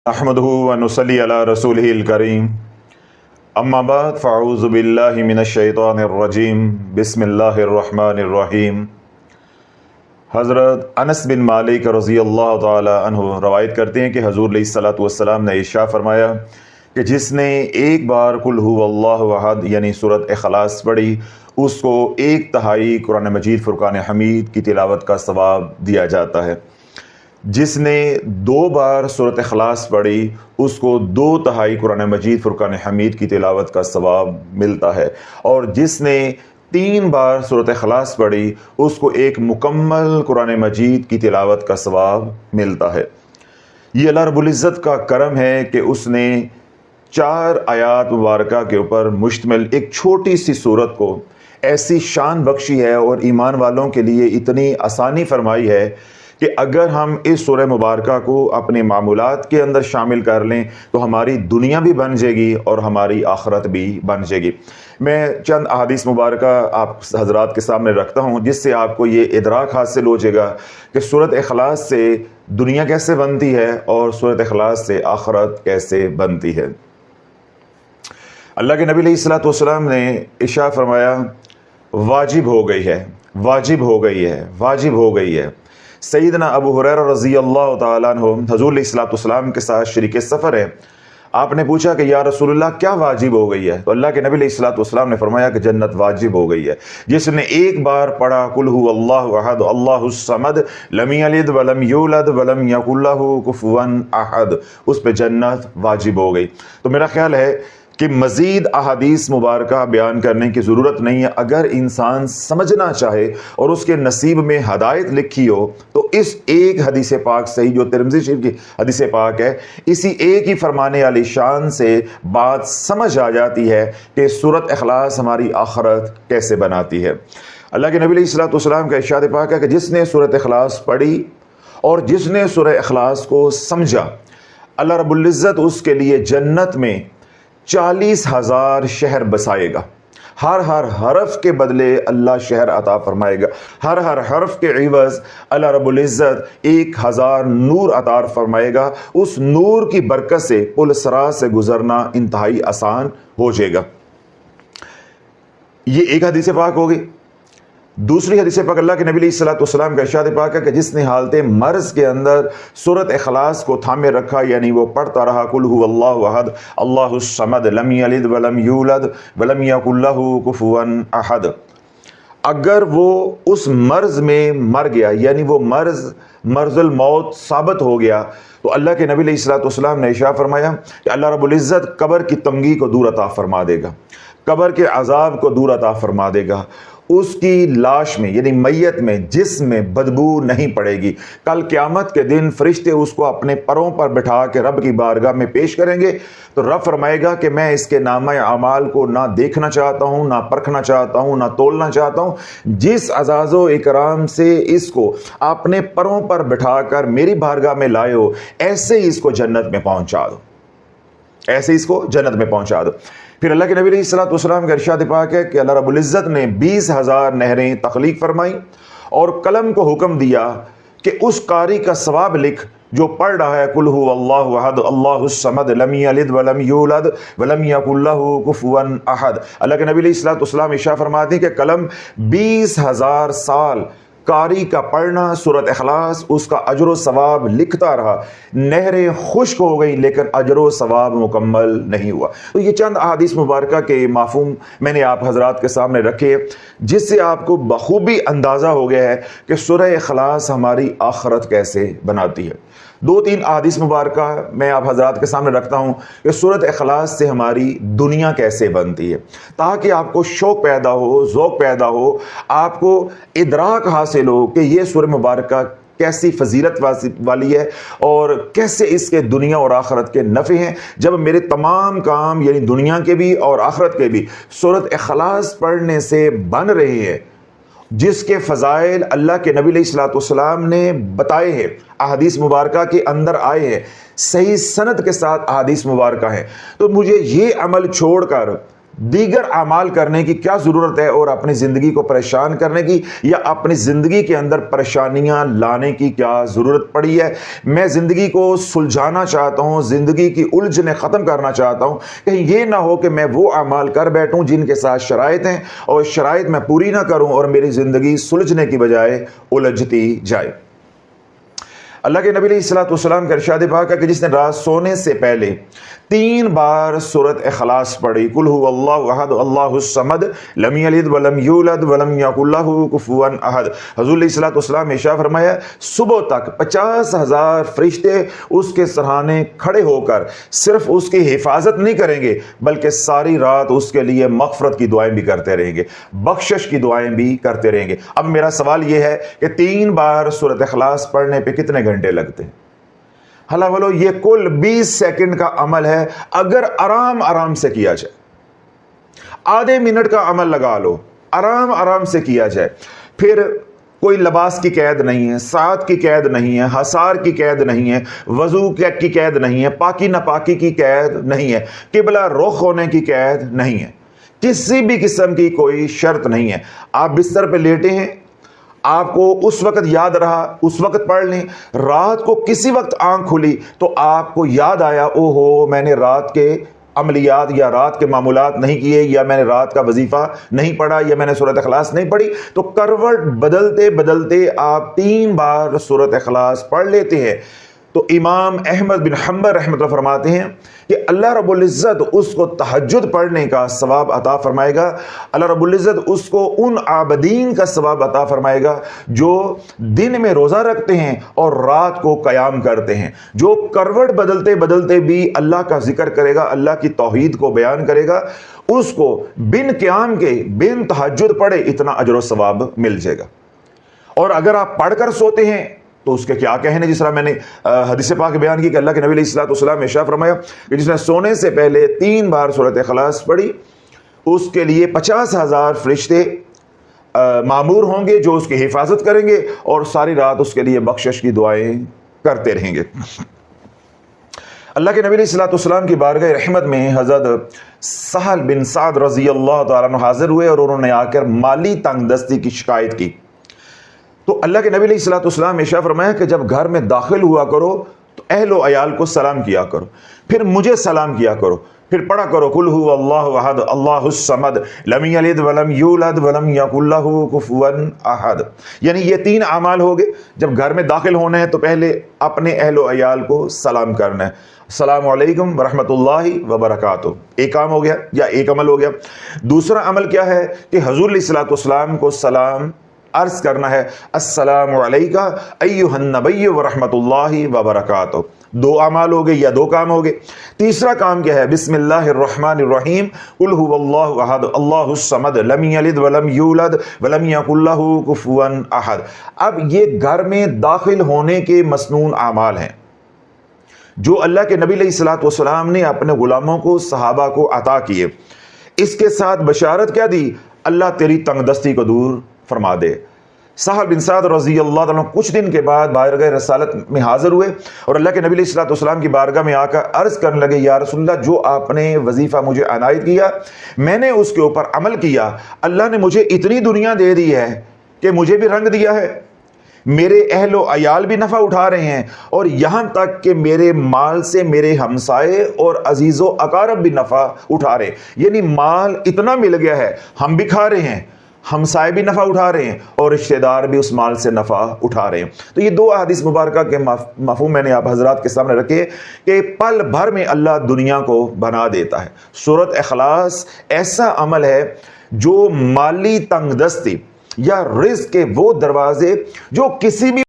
نحمده ونصلي على رسوله الكريم اما بعد فاعوذ بالله من الشیطان الرجیم بسم اللہ الرحمن الرحیم۔ حضرت انس بن مالک رضی اللہ تعالی عنہ روایت کرتے ہیں کہ حضور علیہ الصلوۃ والسلام نے ارشاد فرمایا کہ جس نے ایک بار قل هو اللہ احد یعنی سورۃ اخلاص پڑھی اس کو 1/3 قرآن مجید فرقان حمید کی تلاوت کا ثواب دیا جاتا ہے۔ جس نے 2 بار سورۃ اخلاص پڑھی اس کو 2/3 قرآن مجید فرقان حمید کی تلاوت کا ثواب ملتا ہے، اور جس نے 3 بار سورۃ اخلاص پڑھی اس کو 1 مکمل قرآن مجید کی تلاوت کا ثواب ملتا ہے۔ یہ اللہ رب العزت کا کرم ہے کہ اس نے 4 آیات مبارکہ کے اوپر مشتمل ایک چھوٹی سی سورت کو ایسی شان بخشی ہے اور ایمان والوں کے لیے اتنی آسانی فرمائی ہے کہ اگر ہم اس سورہ مبارکہ کو اپنے معمولات کے اندر شامل کر لیں تو ہماری دنیا بھی بن جائے گی اور ہماری آخرت بھی بن جائے گی۔ میں چند احادیث مبارکہ آپ حضرات کے سامنے رکھتا ہوں جس سے آپ کو یہ ادراک حاصل ہو جائے گا کہ سورۃ اخلاص سے دنیا کیسے بنتی ہے اور سورۃ اخلاص سے آخرت کیسے بنتی ہے۔ اللہ کے نبی علیہ الصلوۃ والسلام نے ارشاد فرمایا واجب ہو گئی ہے، واجب ہو گئی ہے، واجب ہو گئی ہے۔ سیدنا ابو ہریرہ رضی اللہ تعالیٰ عنہ حضور علیہ الصلوۃ والسلام کے ساتھ شریک سفر ہے۔ آپ نے پوچھا کہ یا رسول اللہ کیا واجب ہو گئی ہے؟ تو اللہ کے نبی علیہ الصلوۃ والسلام نے فرمایا کہ جنت واجب ہو گئی ہے۔ جس نے 1 بار پڑھا قل هو اللہ احد اللہ الصمد لم یلد ولم یولد ولم یکن لہ کفوا احد، اس پہ جنت واجب ہو گئی۔ تو میرا خیال ہے کہ مزید احادیث مبارکہ بیان کرنے کی ضرورت نہیں ہے۔ اگر انسان سمجھنا چاہے اور اس کے نصیب میں ہدایت لکھی ہو تو اس ایک حدیث پاک سے ہی جو ترمذی شریف کی حدیث پاک ہے، اسی ایک ہی فرمانے علی شان سے بات سمجھ آ جاتی ہے کہ سورۃ اخلاص ہماری آخرت کیسے بناتی ہے۔ اللہ کے نبی علیہ الصلوۃ والسلام کا ارشاد پاک ہے کہ جس نے سورۃ اخلاص پڑھی اور جس نے سورہ اخلاص کو سمجھا، اللہ رب العزت اس کے لیے جنت میں 40,000 شہر بسائے گا۔ ہر حرف کے بدلے اللہ شہر عطا فرمائے گا، ہر حرف کے عوض اللہ رب العزت 1000 نور عطا فرمائے گا۔ اس نور کی برکت سے پل صراط سے گزرنا انتہائی آسان ہو جائے گا۔ یہ ایک حدیث پاک ہوگی۔ دوسری حدیث پاک اللہ کے نبی علیہ الصلوۃ والسلام کا ارشاد پاک ہے کہ جس نے حالت مرض کے اندر سورۃ اخلاص کو تھامے رکھا، یعنی وہ پڑھتا رہا قل هو اللہ احد اللہ الصمد لم یلد ولم یولد ولم یکن لہ کفوا احد، اگر وہ اس مرض میں مر گیا یعنی وہ مرض الموت ثابت ہو گیا تو اللہ کے نبی علیہ الصلوۃ والسلام نے ارشاد فرمایا کہ اللہ رب العزت قبر کی تنگی کو دور عطا فرما دے گا، قبر کے عذاب کو دور عطا فرما دے گا۔ اس کی لاش میں یعنی میت میں جسم میں بدبو نہیں پڑے گی۔ کل قیامت کے دن فرشتے اس کو اپنے پروں پر بٹھا کے رب کی بارگاہ میں پیش کریں گے تو رب فرمائے گا کہ میں اس کے نامہ اعمال کو نہ دیکھنا چاہتا ہوں، نہ پرکھنا چاہتا ہوں، نہ تولنا چاہتا ہوں۔ جس اعزاز و اکرام سے اس کو اپنے پروں پر بٹھا کر میری بارگاہ میں لائے ہو، ایسے ہی اس کو جنت میں پہنچا دو، ایسے اس کو جنت میں پہنچا دو۔ پھر اللہ کے نبی علیہ الصلوۃ والسلام کا ارشاد پاک ہے کہ اللہ رب العزت نے 20,000 نہریں تخلیق فرمائیں اور قلم کو حکم دیا کہ اس قاری کا ثواب لکھ جو پڑھ رہا ہے قل هو اللہ احد اللہ الصمد لم یلد ولم یولد ولم یکن لہ کفوا احد۔ اللہ کے نبی علیہ الصلوۃ والسلام ارشاد فرماتے ہیں کہ قلم 20,000 سال قاری کا پڑھنا سورۃ اخلاص اس کا اجر و ثواب لکھتا رہا، نہریں خشک ہو گئی لیکن اجر و ثواب مکمل نہیں ہوا۔ تو یہ چند احادیث مبارکہ کے مفہوم میں نے آپ حضرات کے سامنے رکھے جس سے آپ کو بخوبی اندازہ ہو گیا ہے کہ سورہ اخلاص ہماری آخرت کیسے بناتی ہے۔ 2-3 احادیث مبارکہ میں آپ حضرات کے سامنے رکھتا ہوں کہ سورۃ اخلاص سے ہماری دنیا کیسے بنتی ہے، تاکہ آپ کو شوق پیدا ہو، ذوق پیدا ہو، آپ کو ادراک حاصل ہو کہ یہ سورہ مبارکہ کیسی فضیلت والی ہے اور کیسے اس کے دنیا اور آخرت کے نفع ہیں۔ جب میرے تمام کام یعنی دنیا کے بھی اور آخرت کے بھی سورۃ اخلاص پڑھنے سے بن رہے ہیں، جس کے فضائل اللہ کے نبی علیہ الصلوۃ والسلام نے بتائے ہیں، احادیث مبارکہ کے اندر آئے ہیں، صحیح سند کے ساتھ احادیث مبارکہ ہیں، تو مجھے یہ عمل چھوڑ کر دیگر اعمال کرنے کی کیا ضرورت ہے اور اپنی زندگی کو پریشان کرنے کی یا اپنی زندگی کے اندر پریشانیاں لانے کی کیا ضرورت پڑی ہے؟ میں زندگی کو سلجھانا چاہتا ہوں، زندگی کی الجھنیں ختم کرنا چاہتا ہوں، کہیں یہ نہ ہو کہ میں وہ اعمال کر بیٹھوں جن کے ساتھ شرائط ہیں اور شرائط میں پوری نہ کروں اور میری زندگی سلجھنے کی بجائے الجھتی جائے۔ اللہ کے نبی علیہ الصلوۃ والسلام کا ارشاد پاک ہے کہ جس نے رات سونے سے پہلے 3 بار سورۃ اخلاص پڑھی، قل هو اللہ احد اللہ الصمد لم یلد ولم یولد ولم یکن لہ کفوا احد، حضور علیہ الصلوۃ والسلام نے ارشاد فرمایا صبح تک 50,000 فرشتے اس کے سرہانے کھڑے ہو کر صرف اس کی حفاظت نہیں کریں گے بلکہ ساری رات اس کے لیے مغفرت کی دعائیں بھی کرتے رہیں گے، بخشش کی دعائیں بھی کرتے رہیں گے۔ اب میرا سوال یہ ہے کہ 3 بار سورۃ اخلاص پڑھنے پہ کتنے گھنٹے لگتے ہیں؟ حالا ولو یہ کل 20 سیکنڈ کا عمل ہے، اگر آرام سے کیا جائے، آدھے منٹ کا عمل لگا لو، آرام سے کیا جائے، پھر کوئی لباس کی قید نہیں ہے، ساعت کی قید نہیں ہے، حصار کی قید نہیں ہے، وضو کی قید نہیں ہے، پاکی ناپاکی کی قید نہیں ہے، قبلہ رخ ہونے کی قید نہیں ہے، کسی بھی قسم کی کوئی شرط نہیں ہے۔ آپ بستر پہ لیٹے ہیں، آپ کو اس وقت یاد رہا اس وقت پڑھ لیں، رات کو کسی وقت آنکھ کھلی تو آپ کو یاد آیا او ہو میں نے رات کے عملیات یا رات کے معمولات نہیں کیے یا میں نے رات کا وظیفہ نہیں پڑھا یا میں نے سورۃ اخلاص نہیں پڑھی، تو کروٹ بدلتے بدلتے آپ 3 بار سورۃ اخلاص پڑھ لیتے ہیں، تو امام احمد بن حنبل رحمۃ اللہ فرماتے ہیں کہ اللہ رب العزت اس کو تہجد پڑھنے کا ثواب عطا فرمائے گا، اللہ رب العزت اس کو ان عابدین کا ثواب عطا فرمائے گا جو دن میں روزہ رکھتے ہیں اور رات کو قیام کرتے ہیں، جو کروٹ بدلتے بدلتے بھی اللہ کا ذکر کرے گا، اللہ کی توحید کو بیان کرے گا، اس کو بن قیام کے بن تہجد پڑھے اتنا اجر و ثواب مل جائے گا۔ اور اگر آپ پڑھ کر سوتے ہیں تو اس کے کیا کہنے، جس طرح میں نے حدیث پاک بیان کی کہ اللہ کے نبی علیہ الصلوۃ والسلام نے ارشاد فرمایا کہ جس نے سونے سے پہلے 3 بار سورۃ اخلاص پڑھی اس کے لیے 50,000 فرشتے معمور ہوں گے جو اس کی حفاظت کریں گے اور ساری رات اس کے لیے بخشش کی دعائیں کرتے رہیں گے۔ اللہ کے نبی علیہ الصلوۃ والسلام کی بارگاہ رحمت میں حضرت سہل بن سعد رضی اللہ تعالیٰ عنہ حاضر ہوئے اور انہوں نے آ کر مالی تنگ دستی کی شکایت کی، تو اللہ کے نبی علیہ الصلوۃ والسلام نے ارشاد فرمایا کہ جب گھر میں داخل ہوا کرو تو اہل و عیال کو سلام کیا کرو، پھر مجھے سلام کیا کرو، پھر پڑھا کرو قل هو اللہ احد اللہ الصمد لم یلد ولم یولد ولم یکن لہ کفوا احد۔ یعنی یہ 3 اعمال ہو گئے، جب گھر میں داخل ہونا ہے تو پہلے اپنے اہل و عیال کو سلام کرنا ہے، السلام علیکم ورحمۃ اللہ وبرکاتہ، ایک کام ہو گیا یا ایک عمل ہو گیا۔ دوسرا عمل کیا ہے کہ حضور علیہ الصلوۃ والسلام کو سلام عرض کرنا ہے، السلام علیکہ ایھا النبی ورحمۃ اللہ وبرکاتہ۔ 2 اعمال ہو گئے یا 2 کام ہو گئے۔ تیسرا کام کیا ہے؟ بسم اللہ الرحمن الرحیم قل هو اللہ احد اللہ الصمد لم یلد ولم یولد ولم یکن لہ کفوا احد۔ اب یہ گھر میں داخل ہونے کے مسنون اعمال ہیں جو اللہ کے نبی علیہ الصلوۃ والسلام نے اپنے غلاموں کو صحابہ کو عطا کیے۔ اس کے ساتھ بشارت کیا دی؟ اللہ تیری تنگ دستی کو دور فرما دے۔ سہل بن سعد رضی اللہ عنہ کچھ دن کے بعد بارگاہ رسالت میں حاضر ہوئے اور اللہ کے نبی علیہ الصلوۃ والسلام کی بارگاہ میں آ کر عرض کرنے لگے، یا رسول اللہ جو آپ نے وظیفہ مجھے عنایت کیا میں نے اس کے اوپر عمل کیا، اللہ نے مجھے اتنی دنیا دے دی ہے کہ مجھے بھی رنگ دیا ہے، میرے اہل و عیال بھی نفع اٹھا رہے ہیں اور یہاں تک کہ میرے مال سے میرے ہمسائے اور عزیز و اقارب بھی نفع اٹھا رہے ہیں، یعنی مال اتنا مل گیا ہے ہم بھی کھا رہے ہیں، ہمسائے بھی نفع اٹھا رہے ہیں اور رشتہ دار بھی اس مال سے نفع اٹھا رہے ہیں۔ تو یہ 2 احادیث مبارکہ کے مفہوم میں نے آپ حضرات کے سامنے رکھے کہ پل بھر میں اللہ دنیا کو بنا دیتا ہے۔ سورۃ اخلاص ایسا عمل ہے جو مالی تنگ دستی یا رزق کے وہ دروازے جو کسی بھی